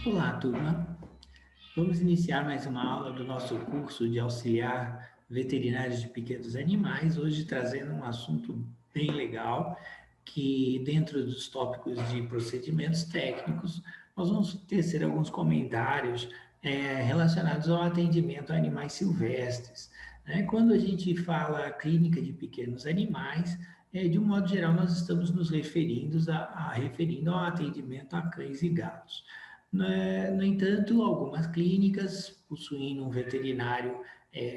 Olá, turma. Vamos iniciar mais uma aula do nosso curso de auxiliar veterinários de pequenos animais, hoje trazendo um assunto bem legal, que dentro dos tópicos de procedimentos técnicos, nós vamos tecer alguns comentários relacionados ao atendimento a animais silvestres, né? Quando a gente fala clínica de pequenos animais, de um modo geral, nós estamos nos referindo ao atendimento a cães e gatos. No entanto, algumas clínicas, possuindo um veterinário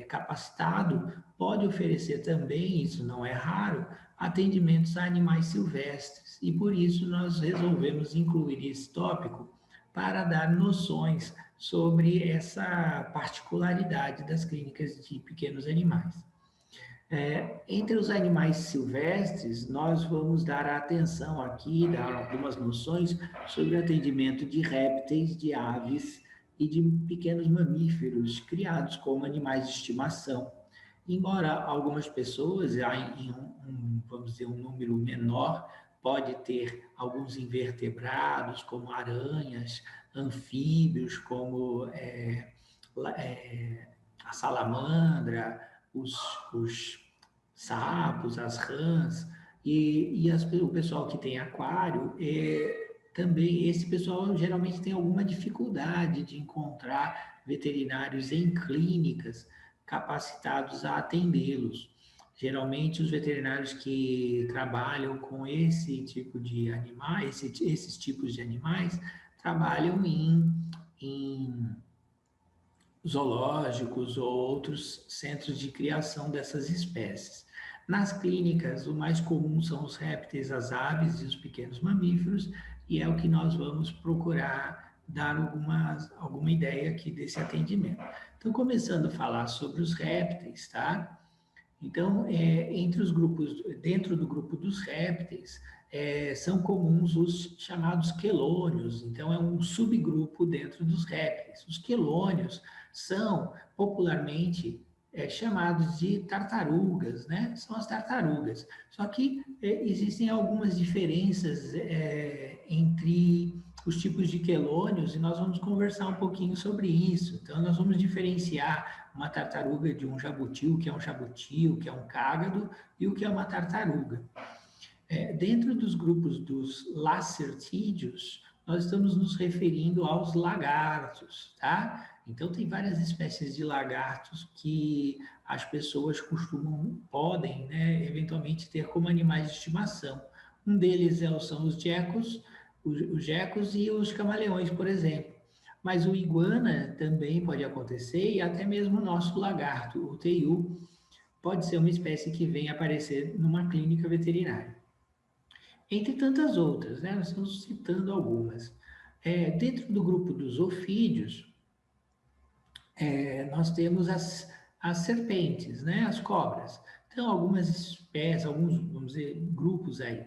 capacitado, pode oferecer também, isso não é raro, atendimentos a animais silvestres. E por isso nós resolvemos incluir esse tópico para dar noções sobre essa particularidade das clínicas de pequenos animais. Entre os animais silvestres, nós vamos dar atenção aqui, dar algumas noções sobre o atendimento de répteis, de aves e de pequenos mamíferos criados como animais de estimação. Embora algumas pessoas, vamos dizer, um número menor, pode ter alguns invertebrados, como aranhas, anfíbios, como a salamandra, os sapos, as rãs, o pessoal que tem aquário, também esse pessoal geralmente tem alguma dificuldade de encontrar veterinários em clínicas capacitados a atendê-los. Geralmente, os veterinários que trabalham com esse tipo de animais, esses tipos de animais, trabalham em zoológicos ou outros centros de criação dessas espécies. Nas clínicas, o mais comum são os répteis, as aves e os pequenos mamíferos, e é o que nós vamos procurar dar alguma ideia aqui desse atendimento. Então, começando a falar sobre os répteis, tá? Então, dentro do grupo dos répteis, são comuns os chamados quelônios, então é um subgrupo dentro dos répteis. Os quelônios são popularmente chamados de tartarugas, né? São as tartarugas. Só que existem algumas diferenças entre os tipos de quelônios e nós vamos conversar um pouquinho sobre isso. Então, nós vamos diferenciar uma tartaruga de um jabuti, o que é um jabuti, o que é um cágado e o que é uma tartaruga. Dentro dos grupos dos lacertídeos, nós estamos nos referindo aos lagartos, tá? Então, tem várias espécies de lagartos que as pessoas podem, né, eventualmente ter como animais de estimação. Um deles são os gecos e os camaleões, por exemplo. Mas o iguana também pode acontecer e até mesmo o nosso lagarto, o teiu, pode ser uma espécie que vem aparecer numa clínica veterinária. Entre tantas outras, né? Nós estamos citando algumas. Dentro do grupo dos ofídeos, nós temos as serpentes, né? As cobras. Então, algumas espécies, alguns, vamos dizer, grupos aí.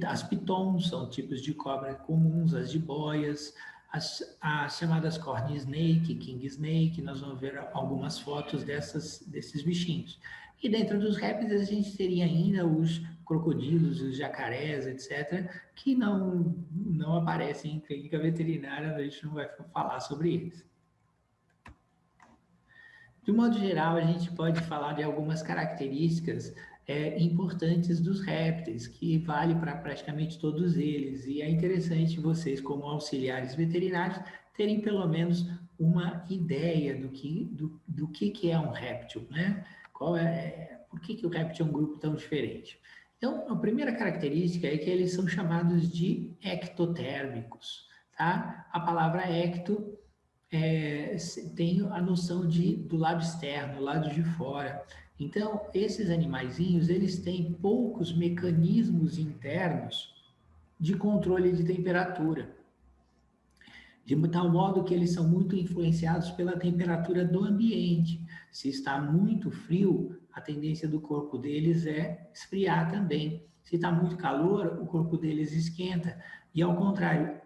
As pitons são tipos de cobra comuns, as jiboias, as chamadas corn snake, king snake, nós vamos ver algumas fotos desses bichinhos. E dentro dos répteis a gente teria ainda os crocodilos, os jacarés, etc., que não aparecem em clínica veterinária, a gente não vai falar sobre eles. De um modo geral, a gente pode falar de algumas características importantes dos répteis, que vale para praticamente todos eles. E é interessante vocês, como auxiliares veterinários, terem pelo menos uma ideia do que é um réptil, né? Por que o réptil é um grupo tão diferente? Então, a primeira característica é que eles são chamados de ectotérmicos, tá? A palavra ecto tem a noção do lado externo, lado de fora. Então, esses animaizinhos, eles têm poucos mecanismos internos de controle de temperatura, de tal modo que eles são muito influenciados pela temperatura do ambiente. Se está muito frio, a tendência do corpo deles é esfriar também. Se está muito calor, o corpo deles esquenta. E ao contrário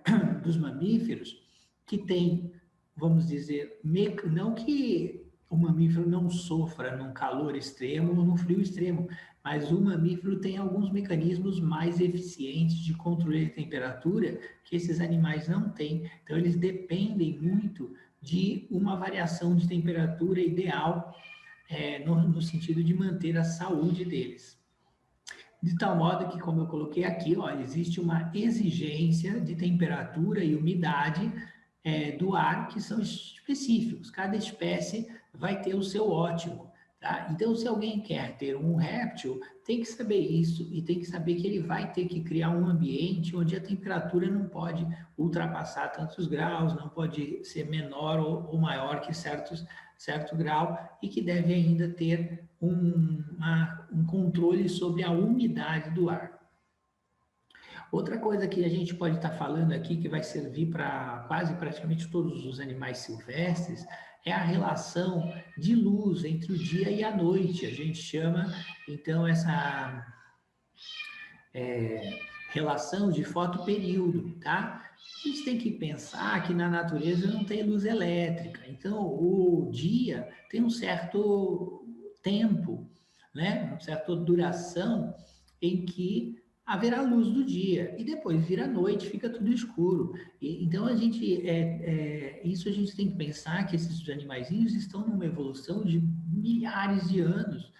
dos mamíferos, que têm, vamos dizer, não que o mamífero não sofra num calor extremo ou num frio extremo, mas o mamífero tem alguns mecanismos mais eficientes de controle de temperatura que esses animais não têm. Então, eles dependem muito de uma variação de temperatura ideal, no sentido de manter a saúde deles. De tal modo que, como eu coloquei aqui, ó, existe uma exigência de temperatura e umidade do ar que são específicos. Cada espécie vai ter o seu ótimo. Tá? Então, se alguém quer ter um réptil, tem que saber isso e tem que saber que ele vai ter que criar um ambiente onde a temperatura não pode ultrapassar tantos graus, não pode ser menor ou maior que certo grau e que deve ainda ter um controle sobre a umidade do ar. Outra coisa que a gente pode estar falando aqui, que vai servir para quase praticamente todos os animais silvestres, é a relação de luz entre o dia e a noite. A gente chama, então, essa relação de fotoperíodo, tá? A gente tem que pensar que na natureza não tem luz elétrica, então o dia tem um certo tempo, né? Uma certa duração em que haverá luz do dia e depois vira noite, fica tudo escuro. Então a gente isso a gente tem que pensar que esses animaizinhos estão numa evolução de milhares de anos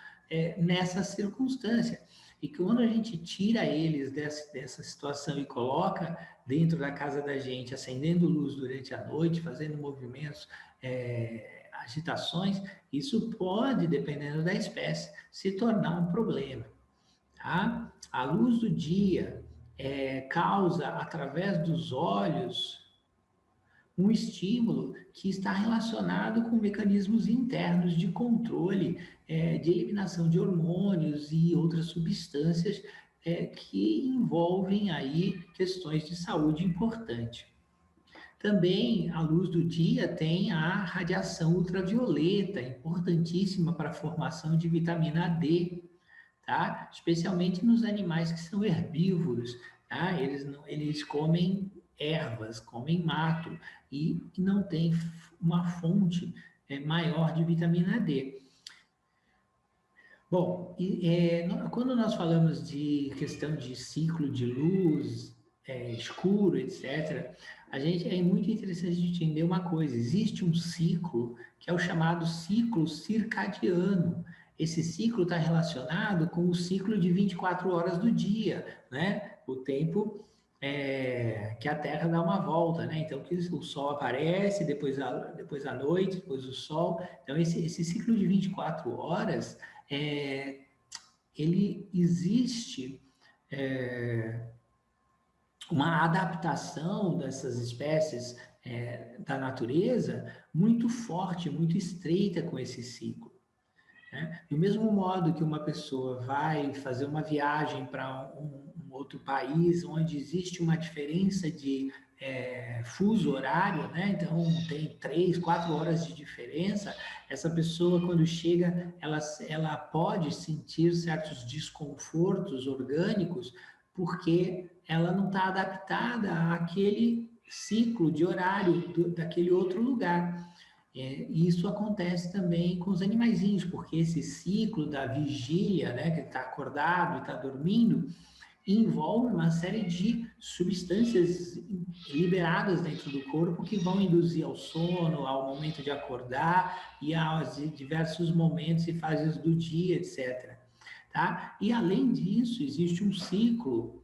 nessa circunstância. E que quando a gente tira eles dessa situação e coloca dentro da casa da gente, acendendo luz durante a noite, fazendo movimentos, agitações, isso pode, dependendo da espécie, se tornar um problema. Tá? A luz do dia causa, através dos olhos, um estímulo que está relacionado com mecanismos internos de controle, de eliminação de hormônios e outras substâncias que envolvem aí questões de saúde importante. Também a luz do dia tem a radiação ultravioleta, importantíssima para a formação de vitamina D, tá? Especialmente nos animais que são herbívoros, tá? Eles comem ervas, comem mato e não tem uma fonte maior de vitamina D. Bom, quando nós falamos de questão de ciclo de luz, escuro, etc., é muito interessante entender uma coisa: existe um ciclo que é o chamado ciclo circadiano. Esse ciclo está relacionado com o ciclo de 24 horas do dia, né? O tempo que a Terra dá uma volta, né? Então, que o Sol aparece, depois a noite, depois o Sol. Então, esse ciclo de 24 horas, ele existe uma adaptação dessas espécies da natureza muito forte, muito estreita com esse ciclo. Do mesmo modo que uma pessoa vai fazer uma viagem para um outro país, onde existe uma diferença de fuso horário, né? Então tem 3, 4 horas de diferença, essa pessoa quando chega, ela pode sentir certos desconfortos orgânicos, porque ela não está adaptada àquele ciclo de horário daquele outro lugar. Isso acontece também com os animaizinhos, porque esse ciclo da vigília, né, que está acordado e está dormindo, envolve uma série de substâncias liberadas dentro do corpo que vão induzir ao sono, ao momento de acordar e aos diversos momentos e fases do dia, etc. Tá? E além disso, existe um ciclo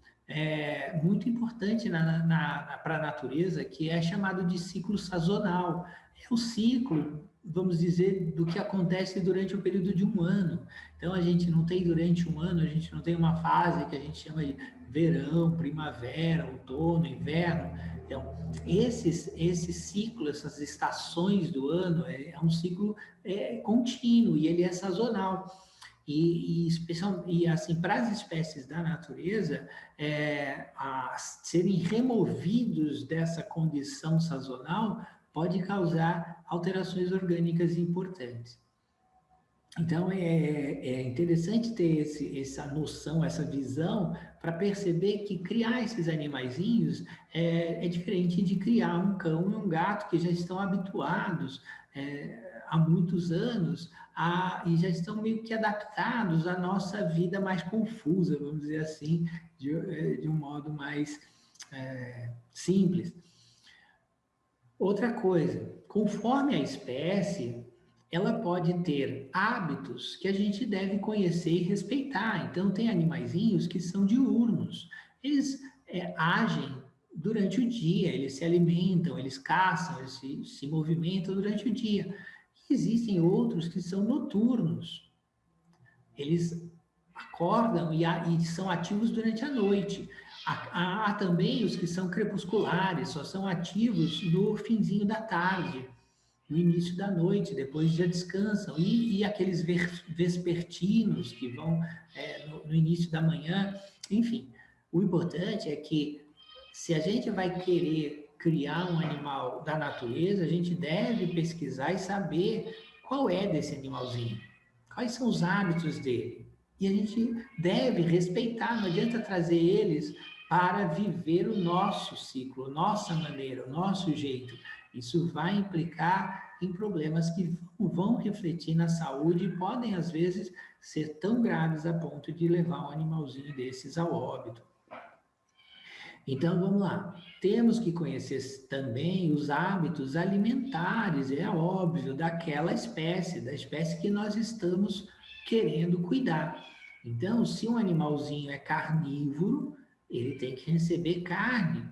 muito importante para a natureza, que é chamado de ciclo sazonal. É o ciclo, vamos dizer, do que acontece durante o período de um ano. Então, a gente não tem durante um ano, a gente não tem uma fase que a gente chama de verão, primavera, outono, inverno. Então, esse ciclo, essas estações do ano, é um ciclo contínuo e ele é sazonal. E assim, para as espécies da natureza, serem removidos dessa condição sazonal pode causar alterações orgânicas importantes. Então, é interessante ter essa noção, essa visão, para perceber que criar esses animaizinhos é diferente de criar um cão e um gato que já estão habituados há muitos anos e já estão meio que adaptados à nossa vida mais confusa, vamos dizer assim, de um modo mais simples. Outra coisa, conforme a espécie, ela pode ter hábitos que a gente deve conhecer e respeitar. Então, tem animaizinhos que são diurnos. Eles agem durante o dia, eles se alimentam, eles caçam, eles se movimentam durante o dia. E existem outros que são noturnos. Eles acordam e são ativos durante a noite. Há também os que são crepusculares, só são ativos no finzinho da tarde, no início da noite, depois já descansam. E aqueles vespertinos que vão no início da manhã. Enfim, o importante é que se a gente vai querer criar um animal da natureza, a gente deve pesquisar e saber qual é desse animalzinho, quais são os hábitos dele. E a gente deve respeitar, não adianta trazer eles para viver o nosso ciclo, a nossa maneira, o nosso jeito. Isso vai implicar em problemas que vão refletir na saúde e podem, às vezes, ser tão graves a ponto de levar um animalzinho desses ao óbito. Então, vamos lá. Temos que conhecer também os hábitos alimentares, é óbvio, daquela espécie, da espécie que nós estamos querendo cuidar. Então, se um animalzinho é carnívoro, ele tem que receber carne.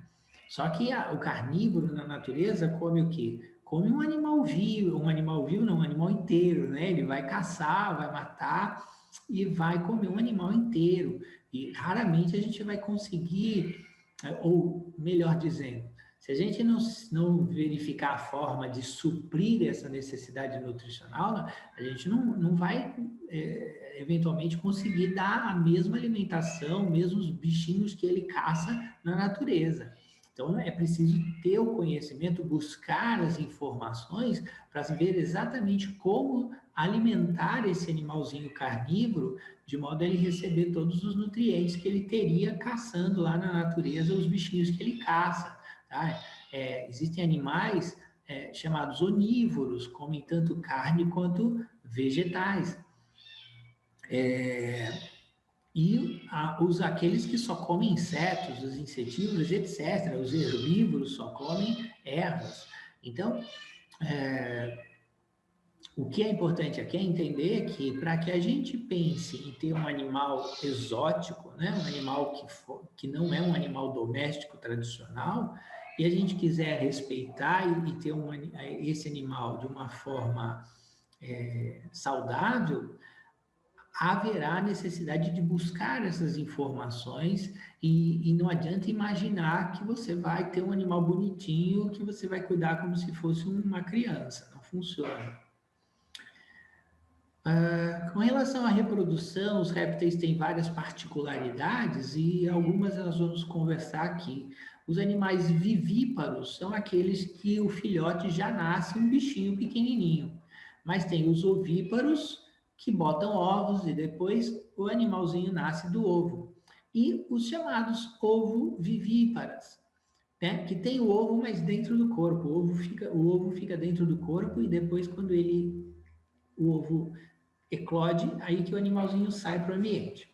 Só que o carnívoro na natureza come o quê? Come um animal vivo não, um animal inteiro, né? Ele vai caçar, vai matar e vai comer um animal inteiro. E raramente a gente vai conseguir, ou melhor dizendo, se a gente não verificar a forma de suprir essa necessidade nutricional, a gente não vai eventualmente conseguir dar a mesma alimentação, mesmo os bichinhos que ele caça na natureza. Então, é preciso ter o conhecimento, buscar as informações para ver exatamente como alimentar esse animalzinho carnívoro, de modo a ele receber todos os nutrientes que ele teria caçando lá na natureza, os bichinhos que ele caça. Tá? Existem animais chamados onívoros, comem tanto carne quanto vegetais. E aqueles que só comem insetos, os insetívoros, etc., os herbívoros só comem ervas. Então, o que é importante aqui é entender que, para que a gente pense em ter um animal exótico, né, um animal que não é um animal doméstico tradicional, e a gente quiser respeitar e ter esse animal de uma forma saudável, haverá necessidade de buscar essas informações e não adianta imaginar que você vai ter um animal bonitinho que você vai cuidar como se fosse uma criança. Não funciona. Com relação à reprodução, os répteis têm várias particularidades e algumas nós vamos conversar aqui. Os animais vivíparos são aqueles que o filhote já nasce um bichinho pequenininho, mas tem os ovíparos, que botam ovos e depois o animalzinho nasce do ovo. E os chamados ovovivíparas, né? Que tem o ovo, mas dentro do corpo. O ovo fica dentro do corpo e depois, quando o ovo eclode, aí que o animalzinho sai para o ambiente.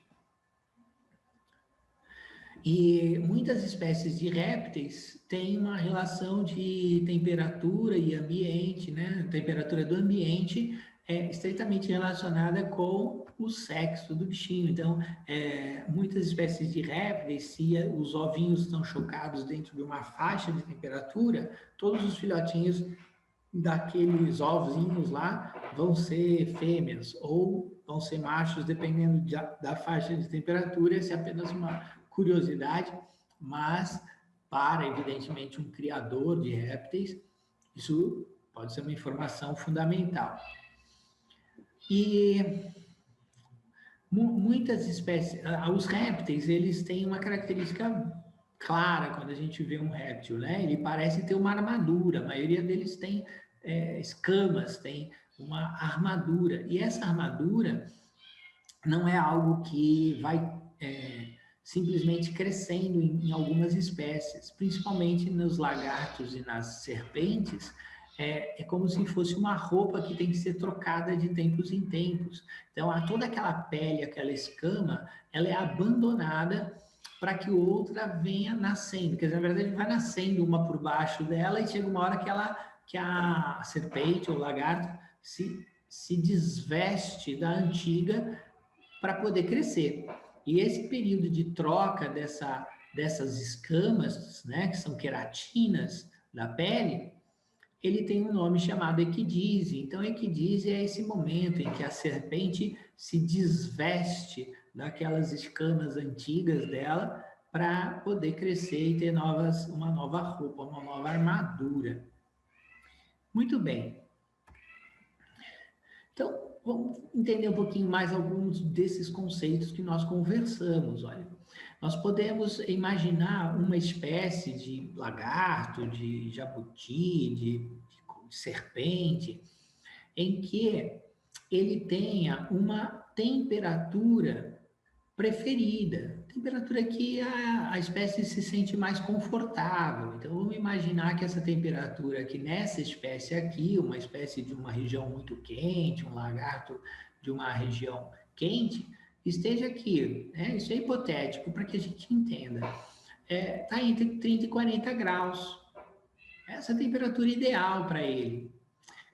E muitas espécies de répteis têm uma relação de temperatura e ambiente, né? A temperatura do ambiente é estreitamente relacionada com o sexo do bichinho. Então, muitas espécies de répteis, se os ovinhos estão chocados dentro de uma faixa de temperatura, todos os filhotinhos daqueles ovinhos lá vão ser fêmeas ou vão ser machos, dependendo da faixa de temperatura. Essa é apenas uma curiosidade, mas para, evidentemente, um criador de répteis, isso pode ser uma informação fundamental. E muitas espécies, os répteis, eles têm uma característica clara quando a gente vê um réptil, né? Ele parece ter uma armadura, a maioria deles tem escamas, tem uma armadura, e essa armadura não é algo que vai simplesmente crescendo em algumas espécies, principalmente nos lagartos e nas serpentes. é como se fosse uma roupa que tem que ser trocada de tempos em tempos. Então, toda aquela pele, aquela escama, ela é abandonada para que outra venha nascendo. Quer dizer, na verdade, vai nascendo uma por baixo dela e chega uma hora que a serpente ou lagarto se desveste da antiga para poder crescer. E esse período de troca dessas escamas, né, que são queratinas da pele, ele tem um nome chamado equidise. Então, equidise é esse momento em que a serpente se desveste daquelas escamas antigas dela para poder crescer e ter uma nova roupa, uma nova armadura. Muito bem. Então, vamos entender um pouquinho mais alguns desses conceitos que nós conversamos. Olha, nós podemos imaginar uma espécie de lagarto, de jabuti, de serpente, em que ele tenha uma temperatura preferida, temperatura que a espécie se sente mais confortável. Então, vamos imaginar que essa temperatura aqui nessa espécie aqui, uma espécie de uma região muito quente, um lagarto de uma região quente, esteja aqui, né? Isso é hipotético para que a gente entenda. Está entre 30 e 40 graus. Essa é a temperatura ideal para ele.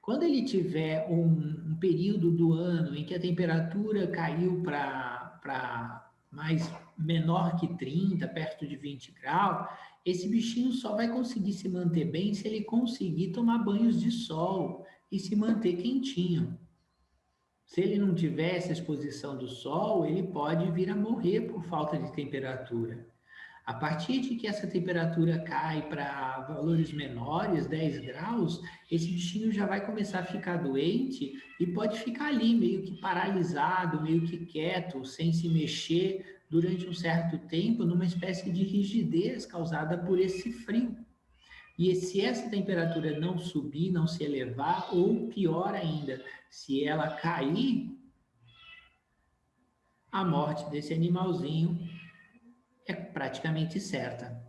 Quando ele tiver um período do ano em que a temperatura caiu para mais menor que 30, perto de 20 graus, esse bichinho só vai conseguir se manter bem se ele conseguir tomar banhos de sol e se manter quentinho. Se ele não tiver essa exposição do sol, ele pode vir a morrer por falta de temperatura. A partir de que essa temperatura cai para valores menores, 10 graus, esse bichinho já vai começar a ficar doente e pode ficar ali meio que paralisado, meio que quieto, sem se mexer durante um certo tempo, numa espécie de rigidez causada por esse frio. E se essa temperatura não subir, não se elevar, ou pior ainda, se ela cair, a morte desse animalzinho é praticamente certa.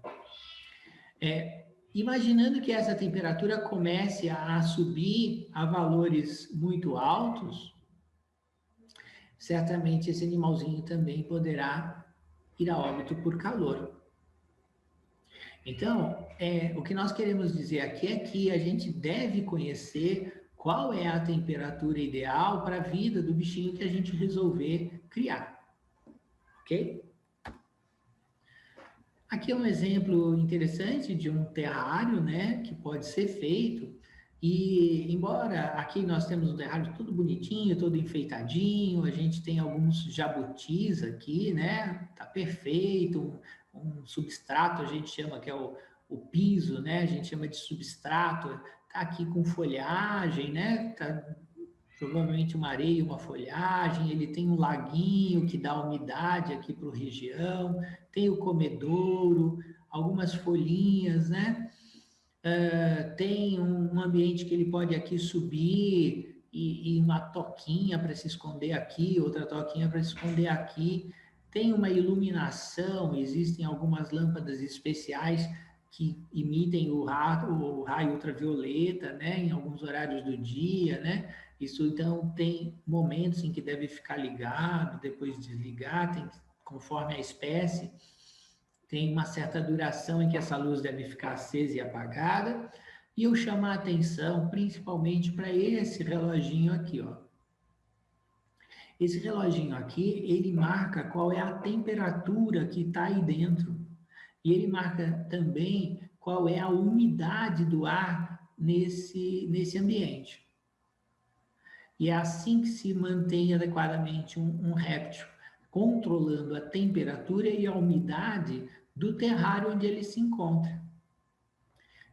Imaginando que essa temperatura comece a subir a valores muito altos, certamente esse animalzinho também poderá ir a óbito por calor. Então, o que nós queremos dizer aqui é que a gente deve conhecer qual é a temperatura ideal para a vida do bichinho que a gente resolver criar. Ok? Aqui é um exemplo interessante de um terrário, né, que pode ser feito. E embora aqui nós temos um terrário todo bonitinho, todo enfeitadinho, a gente tem alguns jabutis aqui, né? Tá perfeito, um substrato a gente chama que é o piso, né? A gente chama de substrato, tá aqui com folhagem, né? Tá provavelmente uma areia, uma folhagem, ele tem um laguinho que dá umidade aqui para a região, tem o comedouro, algumas folhinhas, né? Tem um ambiente que ele pode aqui subir e uma toquinha para se esconder aqui, outra toquinha para se esconder aqui. Tem uma iluminação, existem algumas lâmpadas especiais que emitem o raio ultravioleta, né, em alguns horários do dia, né? Isso, então, tem momentos em que deve ficar ligado, depois desligar, conforme a espécie, tem uma certa duração em que essa luz deve ficar acesa e apagada, e eu chamo a atenção principalmente para esse reloginho aqui, ó. Esse reloginho aqui, ele marca qual é a temperatura que está aí dentro, e ele marca também qual é a umidade do ar nesse ambiente. E é assim que se mantém adequadamente um réptil, controlando a temperatura e a umidade do terrário onde ele se encontra.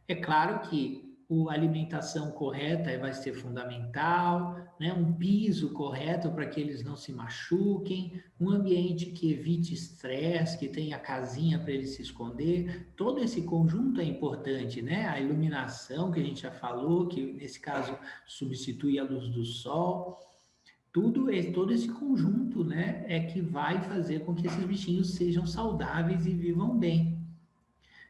É claro que a alimentação correta vai ser fundamental, né? Um piso correto para que eles não se machuquem, um ambiente que evite estresse, que tenha casinha para ele se esconder. Todo esse conjunto é importante, né? A iluminação que a gente já falou, que nesse caso substitui a luz do sol. Todo esse conjunto, né, é que vai fazer com que esses bichinhos sejam saudáveis e vivam bem.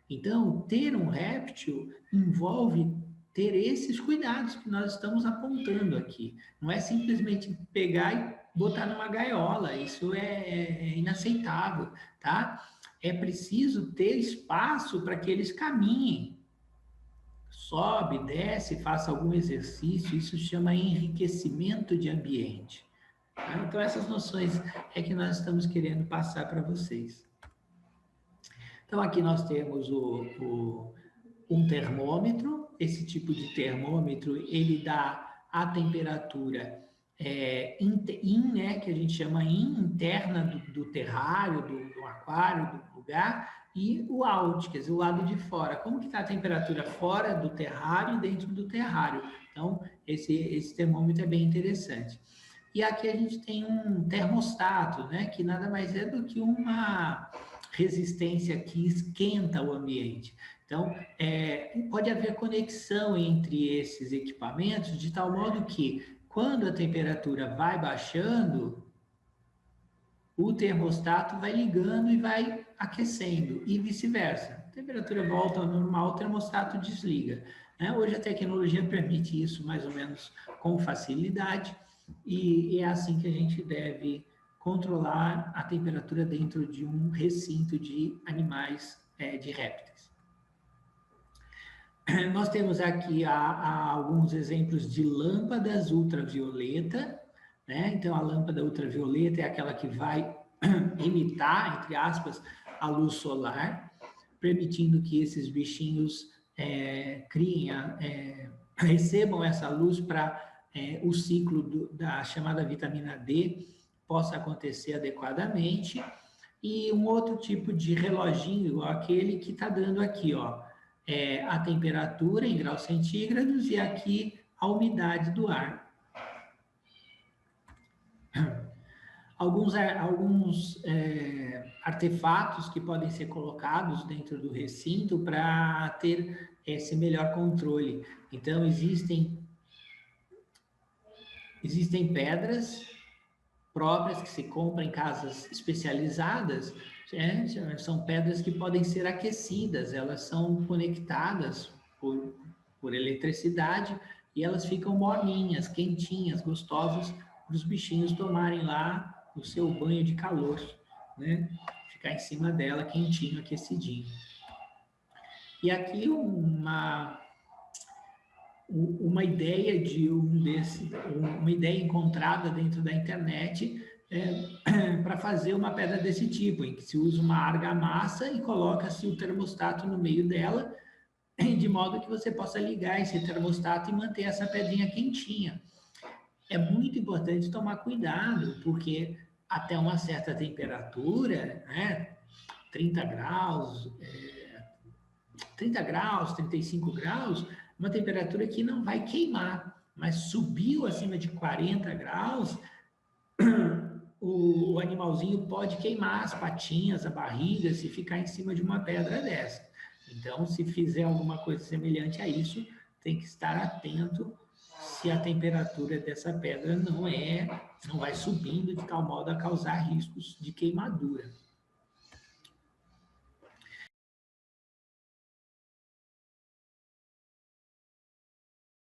Então, ter um réptil envolve ter esses cuidados que nós estamos apontando aqui. Não é simplesmente pegar e botar numa gaiola, isso é inaceitável, tá? É preciso ter espaço para que eles caminhem. Sobe, desce, faça algum exercício, isso chama enriquecimento de ambiente. Tá? Então, essas noções é que nós estamos querendo passar para vocês. Então, aqui nós temos um termômetro. Esse tipo de termômetro, ele dá a temperatura né, que a gente chama interna do terrário, do aquário, do lugar, e o out, quer dizer, o lado de fora. Como que está a temperatura fora do terrário e dentro do terrário? Então, esse termômetro é bem interessante. E aqui a gente tem um termostato, né, que nada mais é do que uma resistência que esquenta o ambiente. Então, pode haver conexão entre esses equipamentos de tal modo que, quando a temperatura vai baixando, o termostato vai ligando e vai aquecendo, e vice-versa. A temperatura volta ao normal, o termostato desliga. Né? Hoje a tecnologia permite isso mais ou menos com facilidade, e é assim que a gente deve controlar a temperatura dentro de um recinto de animais, de répteis. Nós temos aqui alguns exemplos de lâmpadas ultravioleta, né? Então, a lâmpada ultravioleta é aquela que vai imitar, entre aspas, a luz solar, permitindo que esses bichinhos recebam essa luz para o ciclo da chamada vitamina D possa acontecer adequadamente. E um outro tipo de reloginho, igual aquele que está dando aqui, ó, a temperatura em graus centígrados e aqui a umidade do ar. Alguns artefatos que podem ser colocados dentro do recinto para ter esse melhor controle. Então, existem pedras próprias que se compram em casas especializadas, são pedras que podem ser aquecidas, elas são conectadas por eletricidade e elas ficam morninhas, quentinhas, gostosas, para os bichinhos tomarem lá o seu banho de calor, né? Ficar em cima dela, quentinho, aquecidinho. E aqui uma ideia uma ideia encontrada dentro da internet para fazer uma pedra desse tipo, em que se usa uma argamassa e coloca-se o termostato no meio dela, de modo que você possa ligar esse termostato e manter essa pedrinha quentinha. É muito importante tomar cuidado, porque até uma certa temperatura, né, 30 graus, 35 graus, uma temperatura que não vai queimar, mas subiu acima de 40 graus, o animalzinho pode queimar as patinhas, a barriga, se ficar em cima de uma pedra dessa. Então, se fizer alguma coisa semelhante a isso, tem que estar atento se a temperatura dessa pedra não vai subindo de tal modo a causar riscos de queimadura.